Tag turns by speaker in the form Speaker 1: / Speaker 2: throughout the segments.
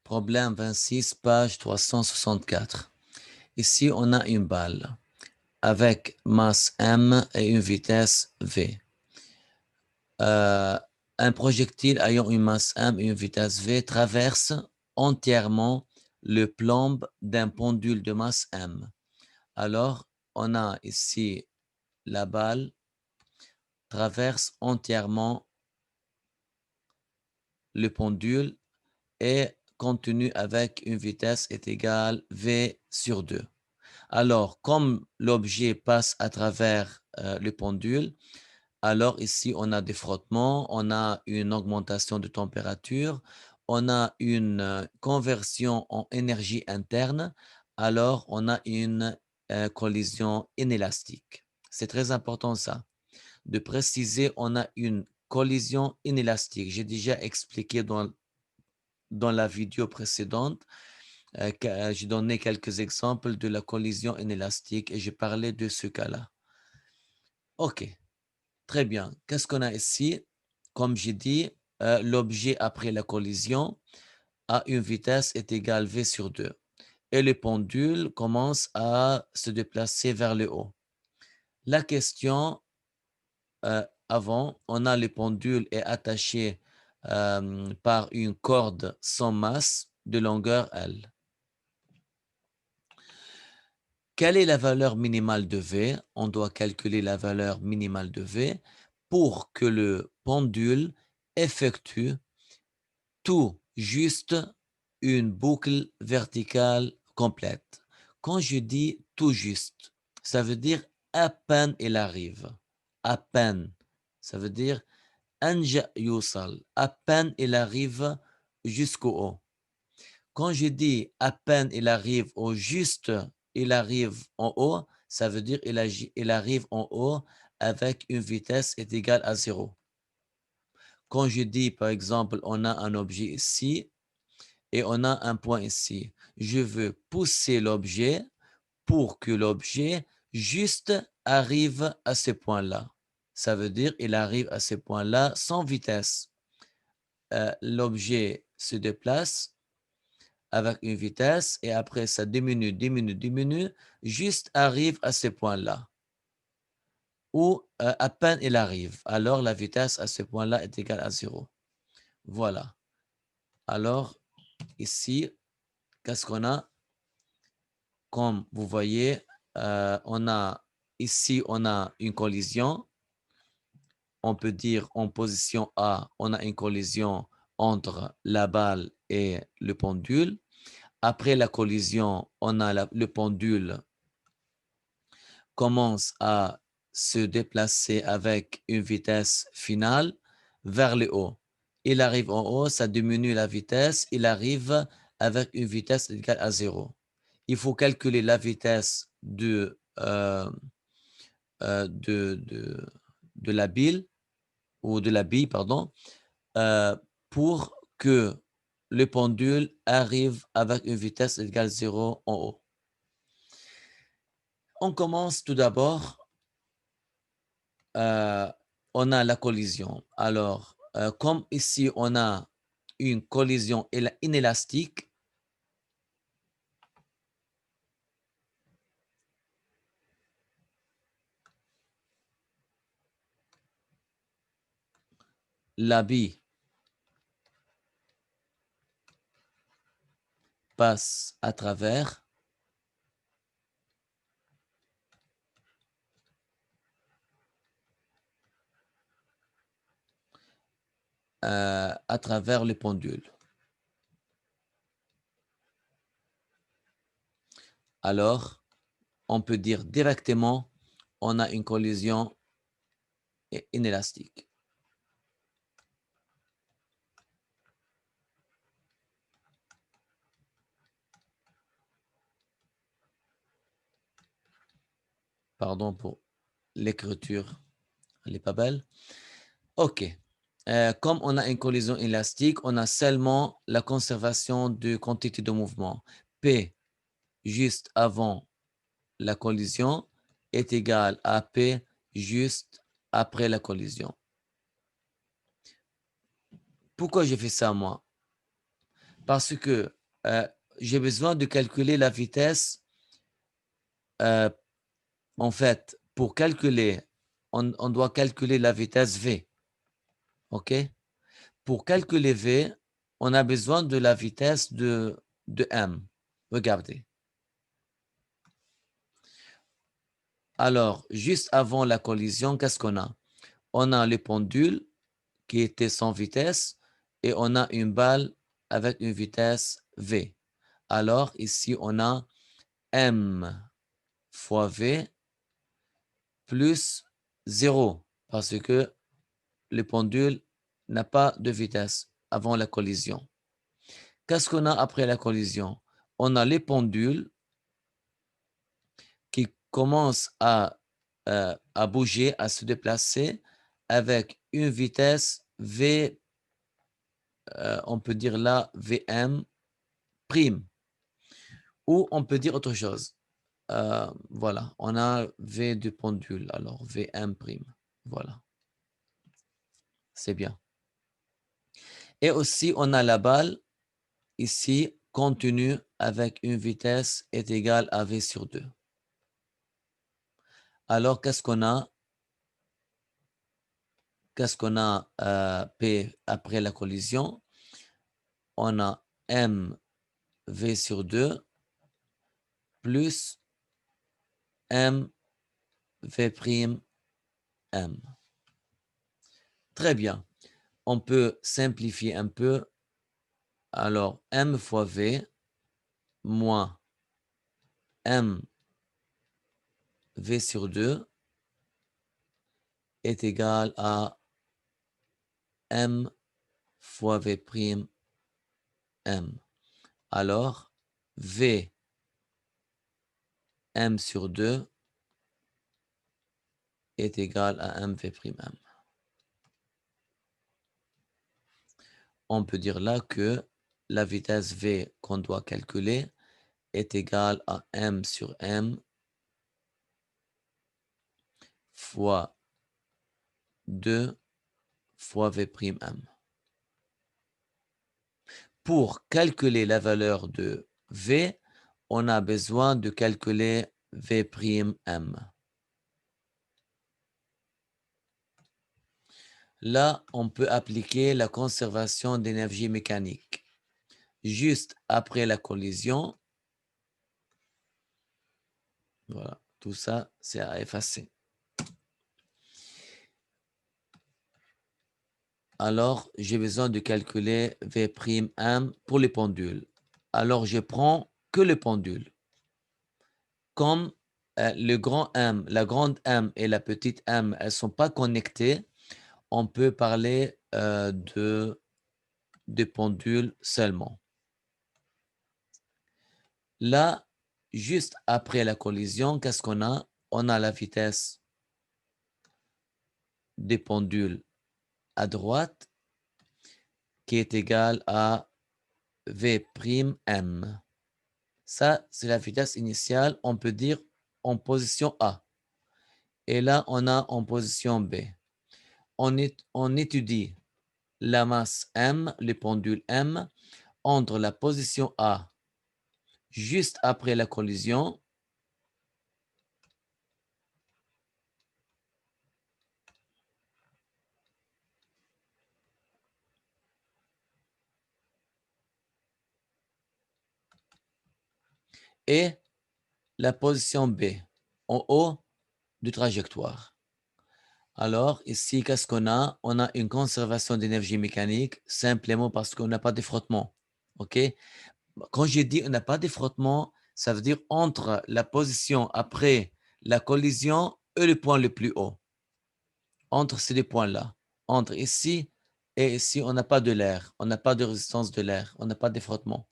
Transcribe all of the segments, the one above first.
Speaker 1: Problème 26, page 364. Ici, on a une balle avec masse M et une vitesse V. Un projectile ayant une masse M et une vitesse V traverse entièrement le plomb d'un pendule de masse M. Alors, on a ici la balle traverse entièrement le pendule et continue avec une vitesse est égale V sur 2. Alors, comme l'objet passe à travers le pendule, alors ici, on a des frottements, on a une augmentation de température, on a une conversion en énergie interne, alors on a une collision inélastique. C'est très important ça, de préciser, on a une collision inélastique. J'ai déjà expliqué dans la vidéo précédente, j'ai donné quelques exemples de la collision inélastique et j'ai parlé de ce cas-là. OK, très bien. Qu'est-ce qu'on a ici? Comme j'ai dit, l'objet après la collision a une vitesse est égale V sur 2 et le pendule commence à se déplacer vers le haut. La question avant, on a le pendule est attaché par une corde sans masse de longueur L. Quelle est la valeur minimale de V? On doit calculer la valeur minimale de V pour que le pendule effectue tout juste une boucle verticale complète. Quand je dis tout juste, ça veut dire à peine il arrive. À peine. Ça veut dire anja yusal. À peine il arrive jusqu'au haut. Quand je dis à peine il arrive au juste, il arrive en haut, ça veut dire il arrive en haut avec une vitesse est égale à 0. Quand je dis, par exemple, on a un objet ici et on a un point ici, je veux pousser l'objet pour que l'objet juste arrive à ce point-là. Ça veut dire il arrive à ce point-là sans vitesse. L'objet se déplace avec une vitesse et après ça diminue, juste arrive à ce point-là. Ou à peine il arrive, alors la vitesse à ce point-là est égale à 0. Voilà. Alors, ici, qu'est-ce qu'on a? Comme vous voyez, on a ici, on a une collision. On peut dire en position A, on a une collision entre la balle et le pendule. Après la collision, on a le pendule commence à se déplacer avec une vitesse finale vers le haut. Il arrive en haut, ça diminue la vitesse, il arrive avec une vitesse égale à 0. Il faut calculer la vitesse de la bille, ou de la bille, pardon, pour que le pendule arrive avec une vitesse égale à 0 en haut. On commence tout d'abord, on a la collision. Alors, comme ici, on a une collision inélastique, la bille passe à travers le pendule. Alors, on peut dire directement, on a une collision inélastique. Pardon pour l'écriture, elle n'est pas belle. OK. Comme on a une collision élastique, on a seulement la conservation de quantité de mouvement. P juste avant la collision est égal à P juste après la collision. Pourquoi j'ai fait ça, moi? Parce que j'ai besoin de calculer la vitesse. En fait, pour calculer, on doit calculer la vitesse v. OK? Pour calculer v, on a besoin de la vitesse de m. Regardez. Alors, juste avant la collision, qu'est-ce qu'on a? On a le pendule qui était sans vitesse et on a une balle avec une vitesse v. Alors, ici, on a m fois v plus 0 parce que le pendule n'a pas de vitesse avant la collision. Qu'est-ce qu'on a après la collision? On a les pendules qui commencent à bouger, à se déplacer avec une vitesse v, on peut dire là Vm prime, ou on peut dire autre chose. Voilà, on a V du pendule, alors Vm prime. Voilà, c'est bien. Et aussi, on a la balle ici contenue avec une vitesse est égale à V sur 2. Alors, qu'est-ce qu'on a? Qu'est-ce qu'on a P après la collision? On a M V sur 2 plus M V prime M. Très bien. On peut simplifier un peu. Alors, M fois V moins M V sur 2 est égal à M fois V prime M. Alors, V M sur 2 est égal à M V prime M. On peut dire là que la vitesse V qu'on doit calculer est égale à M sur M fois 2 fois V prime M. Pour calculer la valeur de V, on a besoin de calculer V prime M. Là, on peut appliquer la conservation d'énergie mécanique. Juste après la collision, voilà, tout ça, c'est à effacer. Alors, j'ai besoin de calculer V'M pour les pendules. Alors, je prends que le pendule. Comme le grand M, la grande M et la petite M, elles ne sont pas connectées, on peut parler de pendules seulement. Là, juste après la collision, qu'est-ce qu'on a? On a la vitesse des pendules à droite qui est égale à V'M. Ça, c'est la vitesse initiale, on peut dire en position A. Et là, on a en position B. On étudie la masse M, le pendule M, entre la position A, juste après la collision, et la position B, en haut du trajectoire. Alors, ici, qu'est-ce qu'on a? On a une conservation d'énergie mécanique simplement parce qu'on n'a pas de frottement. OK? Quand j'ai dit on n'a pas de frottement, ça veut dire entre la position après la collision et le point le plus haut. Entre ces deux points-là. Entre ici et ici, on n'a pas de l'air. On n'a pas de résistance de l'air. On n'a pas de frottement.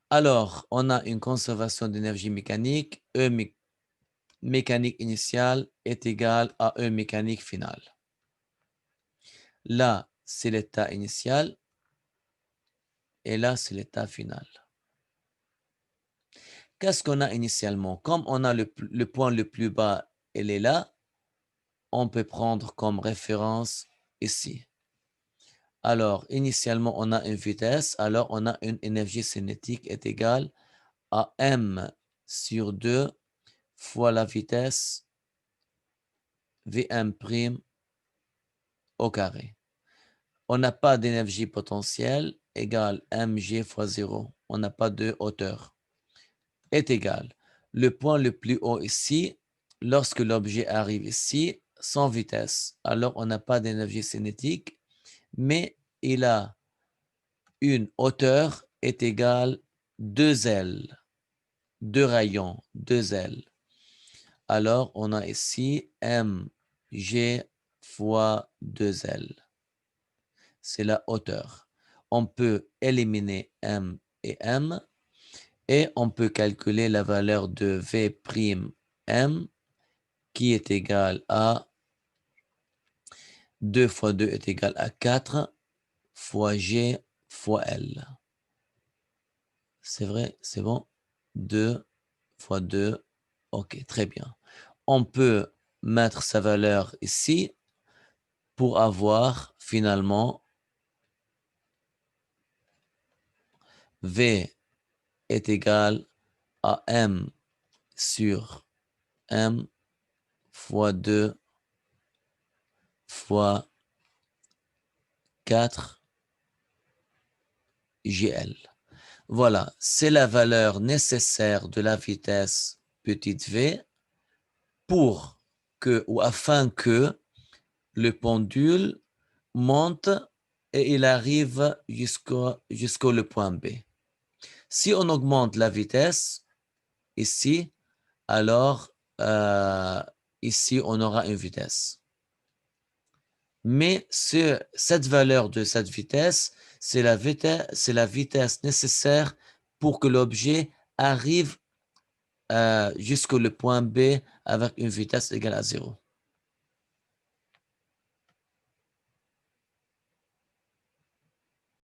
Speaker 1: Alors, on a une conservation d'énergie mécanique. E mécanique initiale est égal à E mécanique finale. Là, c'est l'état initial et là, c'est l'état final. Qu'est-ce qu'on a initialement? Comme on a le point le plus bas, il est là, on peut prendre comme référence ici. Alors, initialement, on a une vitesse, alors on a une énergie cinétique est égale à m sur 2 fois la vitesse Vm' au carré. On n'a pas d'énergie potentielle égale mg fois 0. On n'a pas de hauteur. Est égal. Le point le plus haut ici, lorsque l'objet arrive ici, sans vitesse. Alors, on n'a pas d'énergie cinétique, mais il a une hauteur est égale 2L, 2 rayons, 2L. Alors, on a ici mg fois 2L. C'est la hauteur. On peut éliminer m et m et on peut calculer la valeur de V'm qui est égale à 2 fois 2 est égal à 4 fois G fois L. C'est vrai, c'est bon. 2 fois 2, ok, très bien. On peut mettre sa valeur ici pour avoir finalement V est égal à M sur M fois 2 fois 4 GL. Voilà, c'est la valeur nécessaire de la vitesse petite v pour que ou afin que le pendule monte et il arrive jusqu'au le point B. Si on augmente la vitesse ici, alors ici on aura une vitesse. Mais cette valeur de cette vitesse, c'est la vitesse nécessaire pour que l'objet arrive jusqu'au point B avec une vitesse égale à 0.